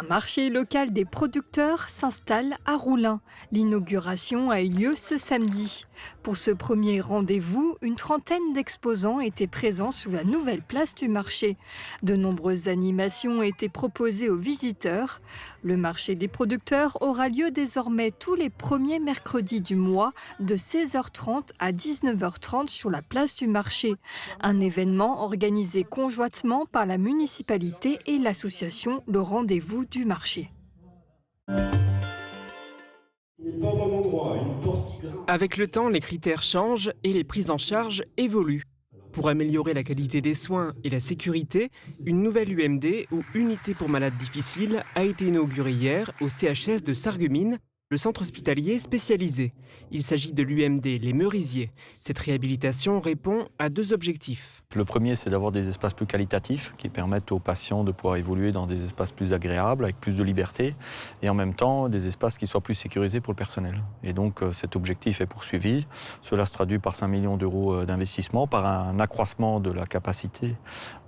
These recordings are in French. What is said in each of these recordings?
marché local des producteurs s'installe à Roulin. L'inauguration a eu lieu ce samedi. Pour ce premier rendez-vous, une trentaine d'exposants étaient présents sur la nouvelle place du marché. De nombreuses animations ont été proposées aux visiteurs. Le marché des producteurs aura lieu désormais tous les premiers mercredis du mois de 16h30 à 19h30 sur la place du marché. Un événement organisé conjointement par la municipalité et l'association Le Rendez-vous du marché. Avec le temps, les critères changent et les prises en charge évoluent. Pour améliorer la qualité des soins et la sécurité, une nouvelle UMD ou unité pour malades difficiles a été inaugurée hier au CHS de Sarreguemines, le centre hospitalier spécialisé. Il s'agit de l'UMD Les Merisiers. Cette réhabilitation répond à deux objectifs. Le premier, c'est d'avoir des espaces plus qualitatifs qui permettent aux patients de pouvoir évoluer dans des espaces plus agréables, avec plus de liberté, et en même temps des espaces qui soient plus sécurisés pour le personnel. Et donc cet objectif est poursuivi. Cela se traduit par 5 millions d'euros d'investissement, par un accroissement de la capacité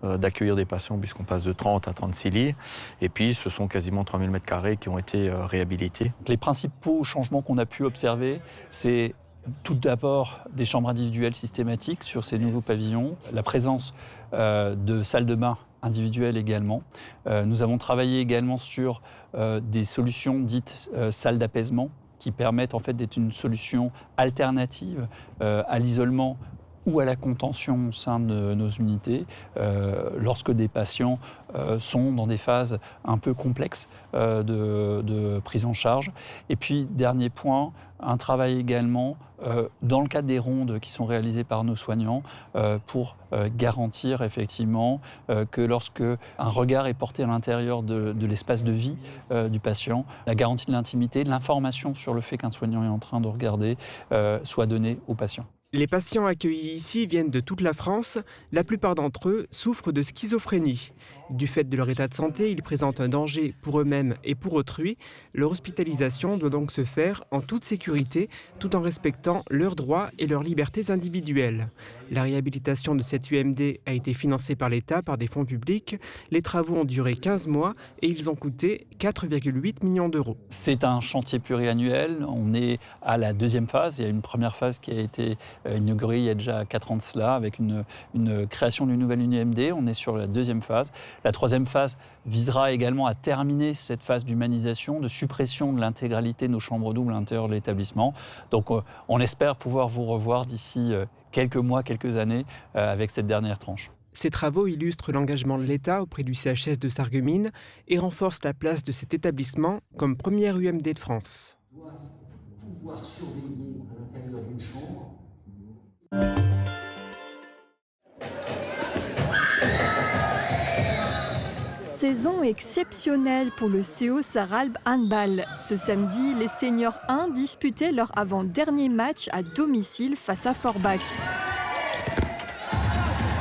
d'accueillir des patients, puisqu'on passe de 30 à 36 lits. Et puis ce sont quasiment 3000 m² qui ont été réhabilités. Les principaux changements qu'on a pu observer, c'est tout d'abord des chambres individuelles systématiques sur ces nouveaux pavillons, la présence de salles de bain individuelles également. Nous avons travaillé également sur des solutions dites salles d'apaisement qui permettent en fait d'être une solution alternative à l'isolement ou à la contention au sein de nos unités lorsque des patients sont dans des phases un peu complexes de prise en charge. Et puis, dernier point, un travail également dans le cadre des rondes qui sont réalisées par nos soignants pour garantir effectivement que lorsque un regard est porté à l'intérieur de l'espace de vie du patient, la garantie de l'intimité, de l'information sur le fait qu'un soignant est en train de regarder soit donnée au patient. Les patients accueillis ici viennent de toute la France. La plupart d'entre eux souffrent de schizophrénie. Du fait de leur état de santé, ils présentent un danger pour eux-mêmes et pour autrui. Leur hospitalisation doit donc se faire en toute sécurité, tout en respectant leurs droits et leurs libertés individuelles. La réhabilitation de cette UMD a été financée par l'État par des fonds publics. Les travaux ont duré 15 mois et ils ont coûté 4,8 millions d'euros. C'est un chantier pluriannuel. On est à la deuxième phase. Il y a une première phase qui a été inaugurée il y a déjà 4 ans de cela, avec une création d'une nouvelle UMD. On est sur la deuxième phase. La troisième phase visera également à terminer cette phase d'humanisation, de suppression de l'intégralité de nos chambres doubles à l'intérieur de l'établissement. Donc on espère pouvoir vous revoir d'ici quelques mois, quelques années avec cette dernière tranche. Ces travaux illustrent l'engagement de l'État auprès du CHS de Sarreguemines et renforcent la place de cet établissement comme première UMD de France. Pouvoir surveiller à l'intérieur d'une chambre. Saison exceptionnelle pour le CO Sarralbe Handball. Ce samedi, les seniors 1 disputaient leur avant-dernier match à domicile face à Forbach.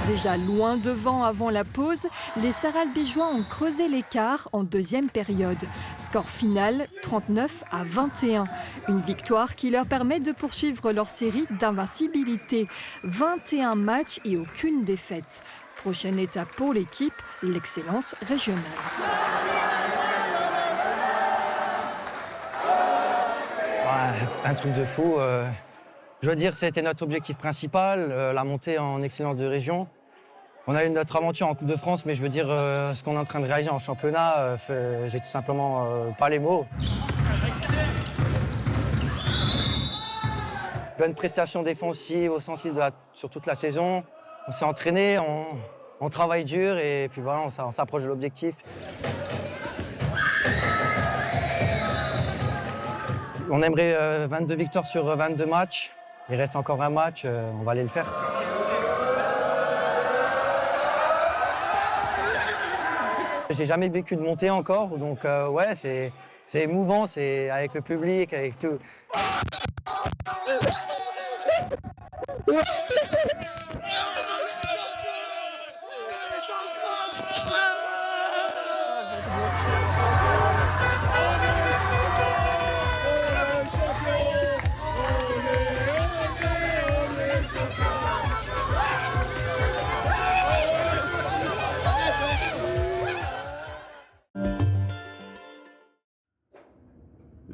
Déjà loin devant avant la pause, les Sarralbigeois ont creusé l'écart en deuxième période. Score final 39-21. Une victoire qui leur permet de poursuivre leur série d'invincibilité. 21 matchs et aucune défaite. Prochaine étape pour l'équipe, l'excellence régionale. Un truc de fou. Je dois dire, c'était notre objectif principal, la montée en excellence de région. On a eu notre aventure en Coupe de France, mais je veux dire, ce qu'on est en train de réaliser en championnat, j'ai tout simplement pas les mots. Bonne prestation défensive, offensive sur toute la saison. On s'est entraîné, on travaille dur et puis voilà, on s'approche de l'objectif. On aimerait 22 victoires sur 22 matchs. Il reste encore un match, on va aller le faire. J'ai jamais vécu de montée encore, donc ouais, c'est émouvant, c'est avec le public, avec tout.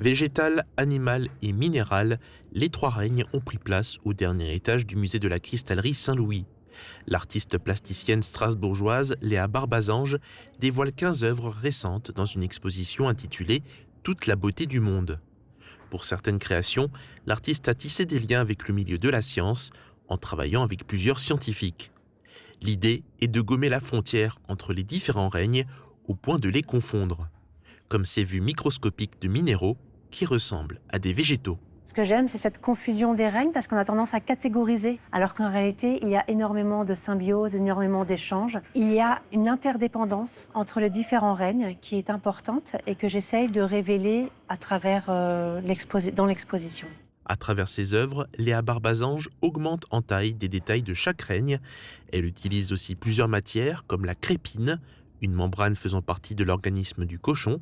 Végétal, animal et minéral, les trois règnes ont pris place au dernier étage du musée de la cristallerie Saint-Louis. L'artiste plasticienne strasbourgeoise Léa Barbazange dévoile 15 œuvres récentes dans une exposition intitulée « Toute la beauté du monde ». Pour certaines créations, l'artiste a tissé des liens avec le milieu de la science en travaillant avec plusieurs scientifiques. L'idée est de gommer la frontière entre les différents règnes au point de les confondre, comme ces vues microscopiques de minéraux qui ressemblent à des végétaux. Ce que j'aime, c'est cette confusion des règnes parce qu'on a tendance à catégoriser, alors qu'en réalité, il y a énormément de symbiose, énormément d'échanges. Il y a une interdépendance entre les différents règnes qui est importante et que j'essaye de révéler à travers dans l'exposition. À travers ses œuvres, Léa Barbazange augmente en taille des détails de chaque règne. Elle utilise aussi plusieurs matières comme la crépine, une membrane faisant partie de l'organisme du cochon,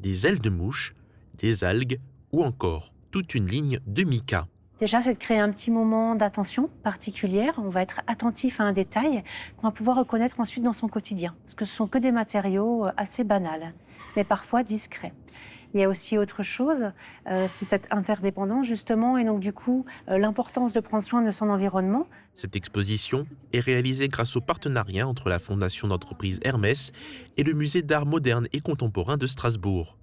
des ailes de mouche, des algues ou encore toute une ligne de mica. Déjà, c'est de créer un petit moment d'attention particulière. On va être attentif à un détail qu'on va pouvoir reconnaître ensuite dans son quotidien. Parce que ce sont que des matériaux assez banals, mais parfois discrets. Il y a aussi autre chose, c'est cette interdépendance justement, et donc du coup, l'importance de prendre soin de son environnement. Cette exposition est réalisée grâce au partenariat entre la fondation d'entreprise Hermès et le musée d'art moderne et contemporain de Strasbourg.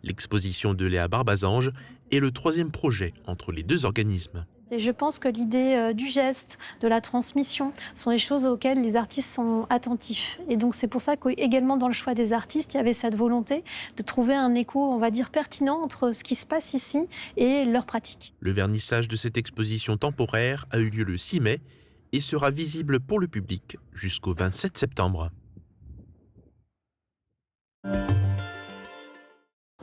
L'exposition de Léa Barbazange est le troisième projet entre les deux organismes. Et je pense que l'idée du geste, de la transmission, sont des choses auxquelles les artistes sont attentifs. Et donc c'est pour ça qu'également dans le choix des artistes, il y avait cette volonté de trouver un écho, on va dire, pertinent entre ce qui se passe ici et leur pratique. Le vernissage de cette exposition temporaire a eu lieu le 6 mai et sera visible pour le public jusqu'au 27 septembre.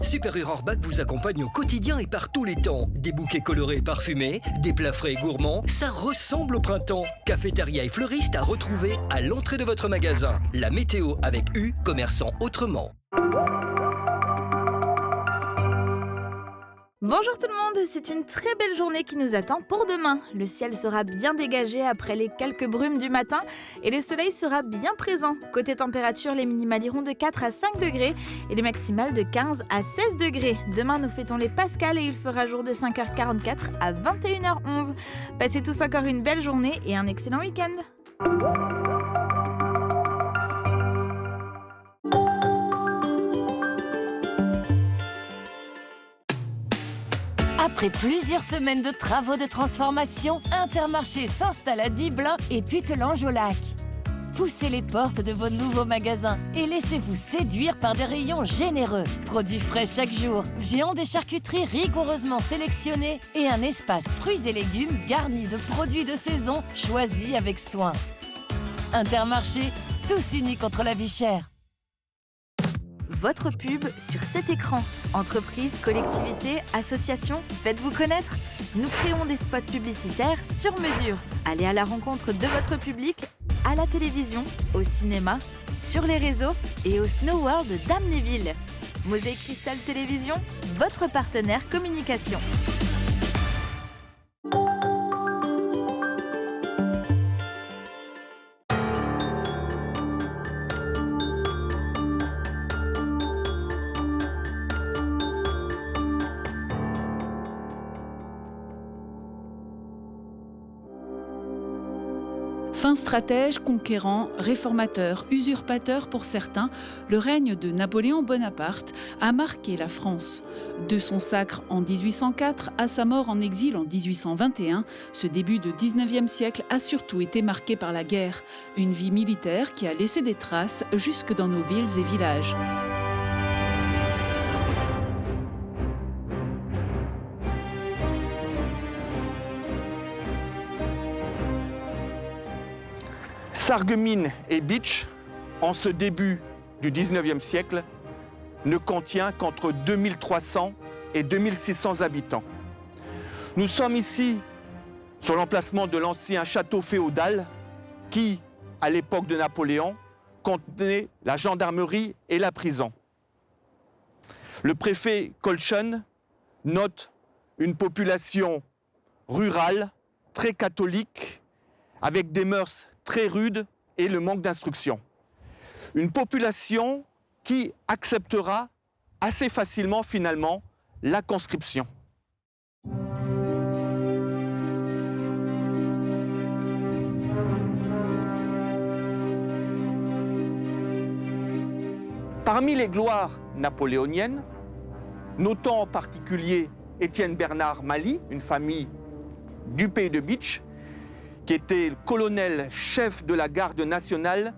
Super Error Bac vous accompagne au quotidien et par tous les temps. Des bouquets colorés et parfumés, des plats frais et gourmands, ça ressemble au printemps. Cafétéria et fleuriste à retrouver à l'entrée de votre magasin. La météo avec U, commerçant autrement. Bonjour tout le monde, c'est une très belle journée qui nous attend pour demain. Le ciel sera bien dégagé après les quelques brumes du matin et le soleil sera bien présent. Côté température, les minimales iront de 4 à 5 degrés et les maximales de 15 à 16 degrés. Demain, nous fêtons les Pascales et il fera jour de 5h44 à 21h11. Passez tous encore une belle journée et un excellent week-end. Après plusieurs semaines de travaux de transformation, Intermarché s'installe à Diblin et Putelange-au-Lac. Poussez les portes de vos nouveaux magasins et laissez-vous séduire par des rayons généreux. Produits frais chaque jour, viande et charcuterie rigoureusement sélectionnés et un espace fruits et légumes garni de produits de saison choisis avec soin. Intermarché, tous unis contre la vie chère. Votre pub sur cet écran. Entreprises, collectivités, associations, faites-vous connaître. Nous créons des spots publicitaires sur mesure. Allez à la rencontre de votre public, à la télévision, au cinéma, sur les réseaux et au Snow World d'Amnéville. Mosaïque Cristal Télévision, votre partenaire communication. Fin stratège, conquérant, réformateur, usurpateur pour certains, le règne de Napoléon Bonaparte a marqué la France. De son sacre en 1804 à sa mort en exil en 1821, ce début de 19e siècle a surtout été marqué par la guerre, une vie militaire qui a laissé des traces jusque dans nos villes et villages. Sarreguemines et Bitche, en ce début du 19e siècle, ne contient qu'entre 2300 et 2600 habitants. Nous sommes ici sur l'emplacement de l'ancien château féodal qui, à l'époque de Napoléon, contenait la gendarmerie et la prison. Le préfet Colchon note une population rurale, très catholique, avec des mœurs très rude et le manque d'instruction. Une population qui acceptera assez facilement finalement la conscription. Parmi les gloires napoléoniennes, notons en particulier Étienne Bernard Mali, une famille du pays de Bitche, qui était le colonel-chef de la garde nationale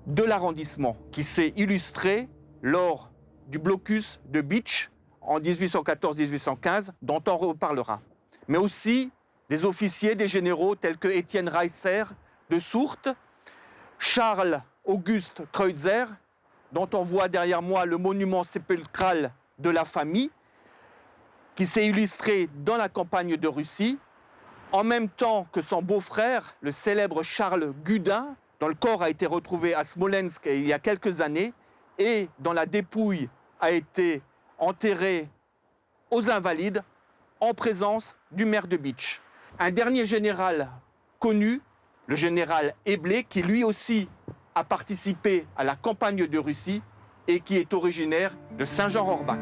de l'arrondissement, qui s'est illustré lors du blocus de Bitche en 1814-1815, dont on reparlera. Mais aussi des officiers, des généraux tels que Étienne Reisser de Sourthe, Charles-Auguste Kreutzer, dont on voit derrière moi le monument sépulcral de la famille, qui s'est illustré dans la campagne de Russie, en même temps que son beau-frère, le célèbre Charles Gudin, dont le corps a été retrouvé à Smolensk il y a quelques années, et dont la dépouille a été enterrée aux Invalides, en présence du maire de Bitche. Un dernier général connu, le général Eblé, qui lui aussi a participé à la campagne de Russie et qui est originaire de Saint-Jean-Rohrbach.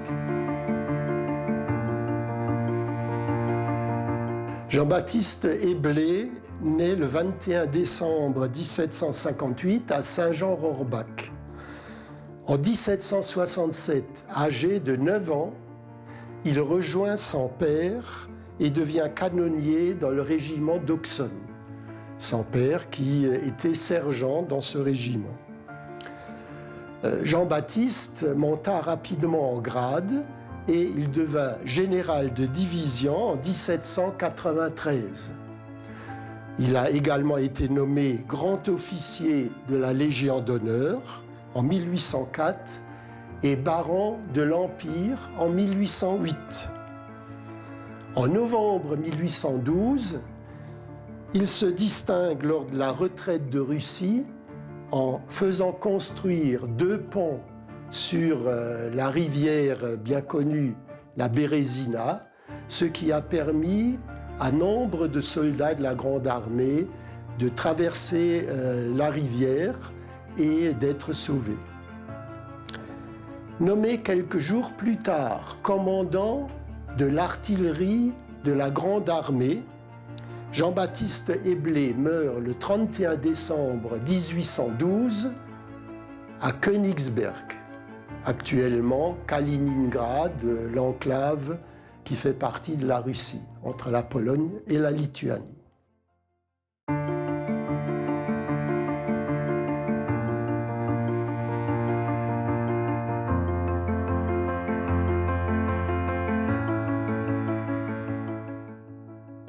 Jean-Baptiste Eblé naît le 21 décembre 1758 à Saint-Jean-Rohrbach. En 1767, âgé de 9 ans, il rejoint son père et devient canonnier dans le régiment d'Auxonne. Son père qui était sergent dans ce régiment. Jean-Baptiste monta rapidement en grade et il devint général de division en 1793. Il a également été nommé grand officier de la Légion d'honneur en 1804 et baron de l'Empire en 1808. En novembre 1812, il se distingue lors de la retraite de Russie en faisant construire 2 ponts sur la rivière bien connue, la Bérésina, ce qui a permis à nombre de soldats de la Grande Armée de traverser la rivière et d'être sauvés. Nommé quelques jours plus tard commandant de l'artillerie de la Grande Armée, Jean-Baptiste Eblé meurt le 31 décembre 1812 à Königsberg, actuellement Kaliningrad, l'enclave qui fait partie de la Russie, entre la Pologne et la Lituanie.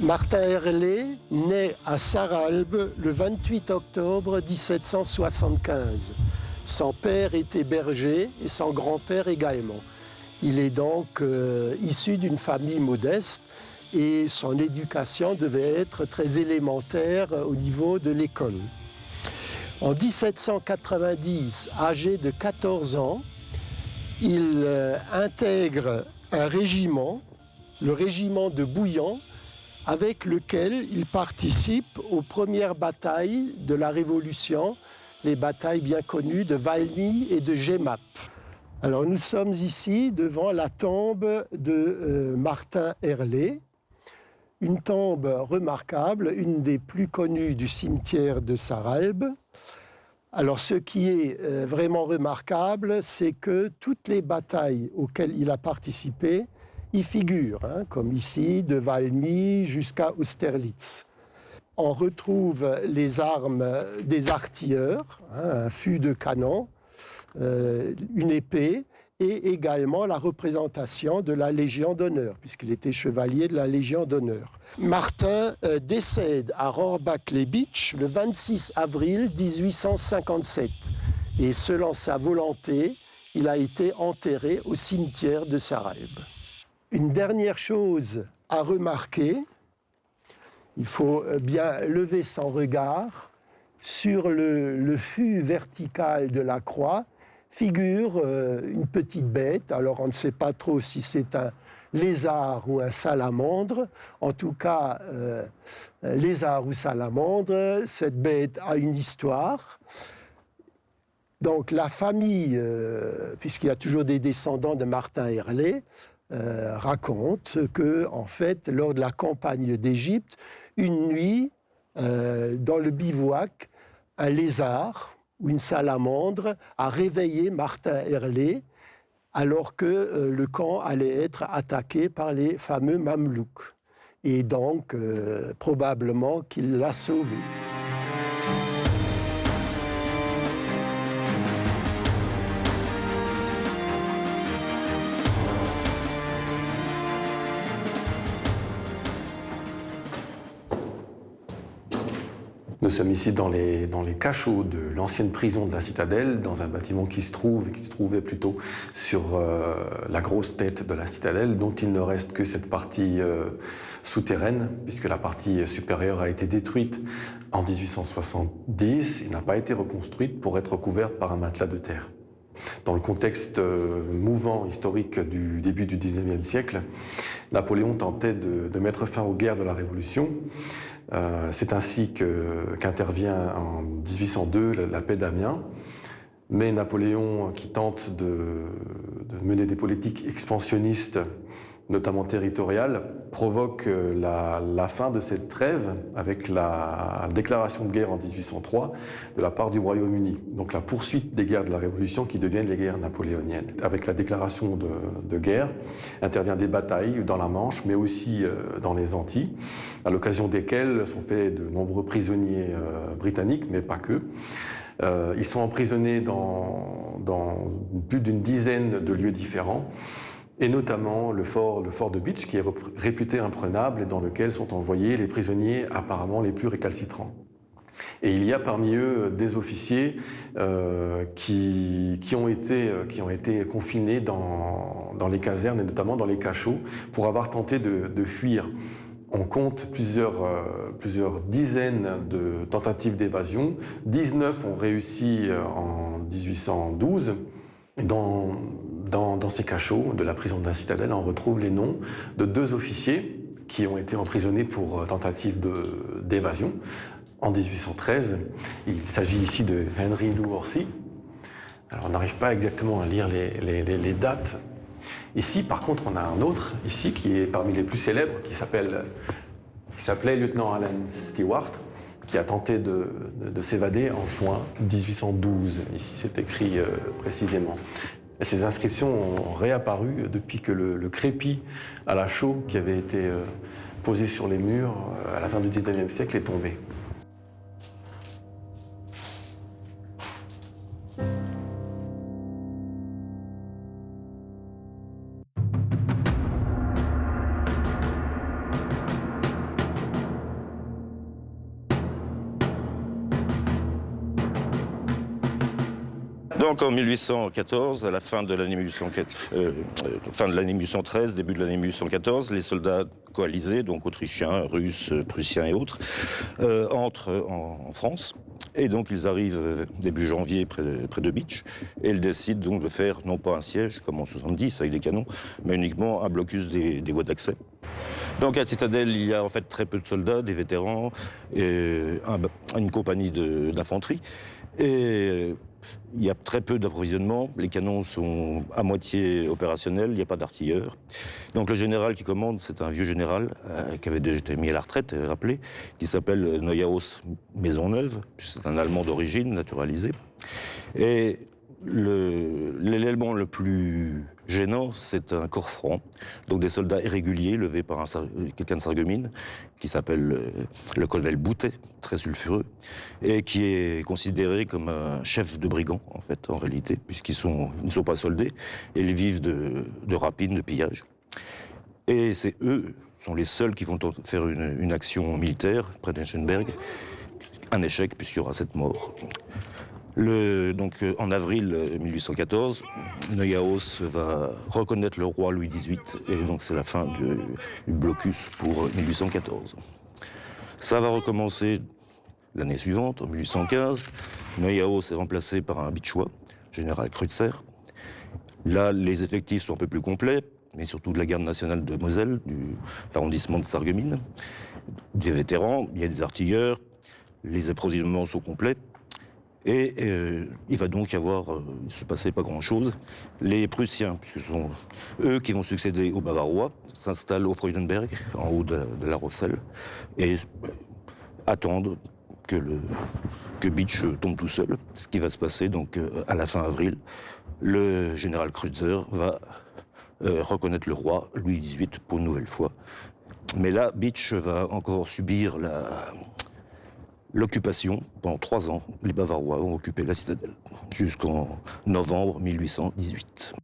Martin Herlé naît à Sarralbe le 28 octobre 1775. Son père était berger et son grand-père également. Il est donc issu d'une famille modeste et son éducation devait être très élémentaire au niveau de l'école. En 1790, âgé de 14 ans, il intègre un régiment, le régiment de Bouillon, avec lequel il participe aux premières batailles de la Révolution, les batailles bien connues de Valmy et de Jemmapes. Alors nous sommes ici devant la tombe de Martin Herlé, une tombe remarquable, une des plus connues du cimetière de Sarralbe. Alors ce qui est vraiment remarquable, c'est que toutes les batailles auxquelles il a participé y figurent, comme ici, de Valmy jusqu'à Austerlitz. On retrouve les armes des artilleurs, un fût de canon, une épée, et également la représentation de la Légion d'honneur, puisqu'il était chevalier de la Légion d'honneur. Martin décède à Rohrbach-les-Bitches le 26 avril 1857. Et selon sa volonté, il a été enterré au cimetière de Sarralbe. Une dernière chose à remarquer, il faut bien lever son regard, sur le fût vertical de la croix figure une petite bête. Alors on ne sait pas trop si c'est un lézard ou un salamandre. En tout cas, lézard ou salamandre, cette bête a une histoire. Donc la famille, puisqu'il y a toujours des descendants de Martin Herlé, raconte que, en fait, lors de la campagne d'Égypte, une nuit, dans le bivouac, un lézard ou une salamandre a réveillé Martin Herlé alors que le camp allait être attaqué par les fameux Mamelouks. Et donc, probablement qu'il l'a sauvé. Nous sommes ici dans les cachots de l'ancienne prison de la citadelle, dans un bâtiment qui se trouvait plutôt sur la grosse tête de la citadelle, dont il ne reste que cette partie souterraine, puisque la partie supérieure a été détruite en 1870 et n'a pas été reconstruite pour être couverte par un matelas de terre. Dans le contexte mouvant historique du début du XIXe siècle, Napoléon tentait de mettre fin aux guerres de la Révolution. C'est ainsi qu'intervient en 1802 la paix d'Amiens. Mais Napoléon, qui tente de mener des politiques expansionnistes, notamment territoriales, provoque la fin de cette trêve avec la déclaration de guerre en 1803 de la part du Royaume-Uni. Donc la poursuite des guerres de la Révolution qui deviennent les guerres napoléoniennes. Avec la déclaration de guerre, intervient des batailles dans la Manche, mais aussi dans les Antilles, à l'occasion desquelles sont faits de nombreux prisonniers britanniques, mais pas que. Ils sont emprisonnés dans plus d'une dizaine de lieux différents, et notamment le fort de Bitche, qui est réputé imprenable et dans lequel sont envoyés les prisonniers apparemment les plus récalcitrants. Et il y a parmi eux des officiers qui ont été confinés dans les casernes et notamment dans les cachots pour avoir tenté de fuir. On compte plusieurs dizaines de tentatives d'évasion. 19 ont réussi en 1812. Dans ces cachots de la prison de la Citadelle, on retrouve les noms de 2 officiers qui ont été emprisonnés pour tentative d'évasion en 1813. Il s'agit ici de Henry Lou Orsi. Alors on n'arrive pas exactement à lire les dates. Ici, par contre, on a un autre ici qui est parmi les plus célèbres, qui s'appelait lieutenant Alan Stewart, qui a tenté de s'évader en juin 1812. Ici, c'est écrit précisément. Et ces inscriptions ont réapparu depuis que le crépi à la chaux qui avait été posé sur les murs à la fin du XIXe siècle est tombé. Donc en 1814, à la fin de l'année 1813, début de l'année 1814, les soldats coalisés, donc autrichiens, russes, prussiens et autres, entrent en France. Et donc ils arrivent début janvier près de Bitche, et ils décident donc de faire non pas un siège comme en 70 avec des canons, mais uniquement un blocus des voies d'accès. Donc à la citadelle, il y a en fait très peu de soldats, des vétérans, et une compagnie d'infanterie. Et il y a très peu d'approvisionnement, les canons sont à moitié opérationnels, il n'y a pas d'artilleurs. Donc le général qui commande, c'est un vieux général qui avait déjà été mis à la retraite, rappelé, qui s'appelle Neuhaus Maisonneuve, c'est un Allemand d'origine, naturalisé. Et l'élément le plus gênant, c'est un corps franc, donc des soldats irréguliers levés par quelqu'un de Sarreguemines, qui s'appelle le colonel Boutet, très sulfureux, et qui est considéré comme un chef de brigand, en fait, en réalité, puisqu'ils ne sont pas soldés, et ils vivent de rapines, de pillage. Et c'est eux, sont les seuls qui vont faire une action militaire près d'Eschenberg, un échec, puisqu'il y aura 7 morts. Donc, en avril 1814, Neuhaus va reconnaître le roi Louis XVIII, et donc c'est la fin du blocus pour 1814. Ça va recommencer l'année suivante, en 1815. Neuhaus est remplacé par un Bitchois, général Kreutzer. Là, les effectifs sont un peu plus complets, mais surtout de la garde nationale de Moselle, de l'arrondissement de Sarreguemines. Des vétérans, il y a des artilleurs, les approvisionnements sont complets. Et il va donc se passer pas grand-chose. Les Prussiens, puisque ce sont eux qui vont succéder aux Bavarois, s'installent au Freudenberg, en haut de la Rosselle, et attendent que Bitsch tombe tout seul. Ce qui va se passer donc à la fin avril. Le général Kreuzer va reconnaître le roi, Louis XVIII, pour une nouvelle fois. Mais là, Bitsch va encore subir l'occupation. Pendant 3 ans, les Bavarois vont occuper la citadelle, jusqu'en novembre 1818.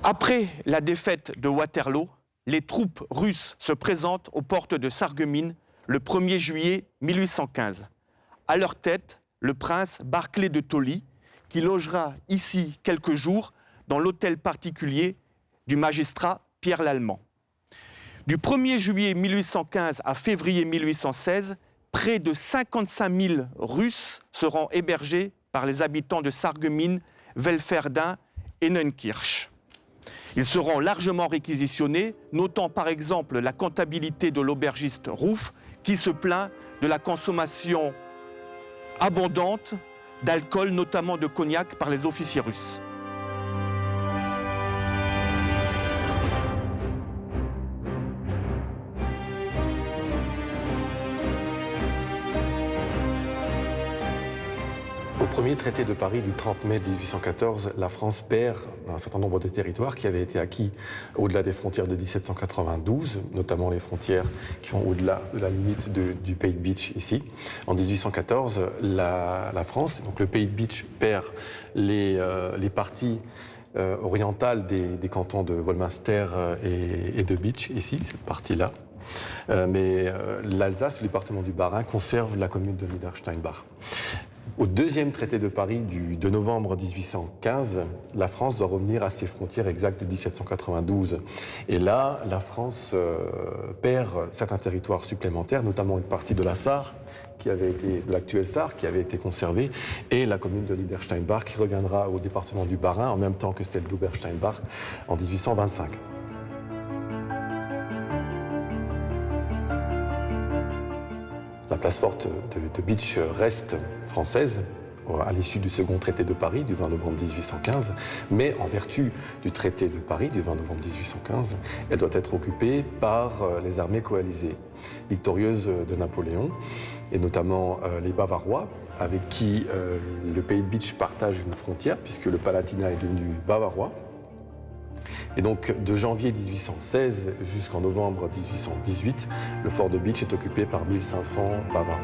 Après la défaite de Waterloo, les troupes russes se présentent aux portes de Sarreguemines le 1er juillet 1815. À leur tête, le prince Barclay de Tolly, qui logera ici quelques jours dans l'hôtel particulier du magistrat Pierre Lallemand. Du 1er juillet 1815 à février 1816, près de 55 000 Russes seront hébergés par les habitants de Sarreguemines, Welferdin et Neunkirch. Ils seront largement réquisitionnés, notant par exemple la comptabilité de l'aubergiste Rouff, qui se plaint de la consommation abondante d'alcool, notamment de cognac, par les officiers russes. Au premier traité de Paris du 30 mai 1814, la France perd un certain nombre de territoires qui avaient été acquis au-delà des frontières de 1792, notamment les frontières qui sont au-delà de la limite du pays de Bitche ici. En 1814, la France, donc le pays de Bitche, perd les parties orientales des cantons de Wolminster et de Bitche ici, cette partie-là. Mais l'Alsace, le département du Bas-Rhin, conserve la commune de Niedersteinbach. Au deuxième traité de Paris du 2 novembre 1815, la France doit revenir à ses frontières exactes de 1792. Et là, la France perd certains territoires supplémentaires, notamment une partie de la Sarre, de l'actuelle Sarre, qui avait été conservée, et la commune de Niedersteinbach, qui reviendra au département du Bas-Rhin en même temps que celle d'Obersteinbach en 1825. La place forte de Bitche reste française à l'issue du second traité de Paris du 20 novembre 1815, mais en vertu du traité de Paris du 20 novembre 1815, elle doit être occupée par les armées coalisées victorieuses de Napoléon, et notamment les Bavarois, avec qui le pays de Bitche partage une frontière, puisque le Palatinat est devenu bavarois. Et donc, de janvier 1816 jusqu'en novembre 1818, le fort de Bitche est occupé par 1500 Bavarois.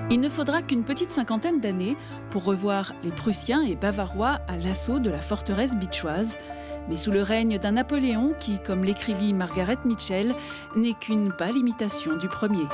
Il ne faudra qu'une petite cinquantaine d'années pour revoir les Prussiens et Bavarois à l'assaut de la forteresse bitchoise, mais sous le règne d'un Napoléon qui, comme l'écrivit Margaret Mitchell, n'est qu'une pâle imitation du premier.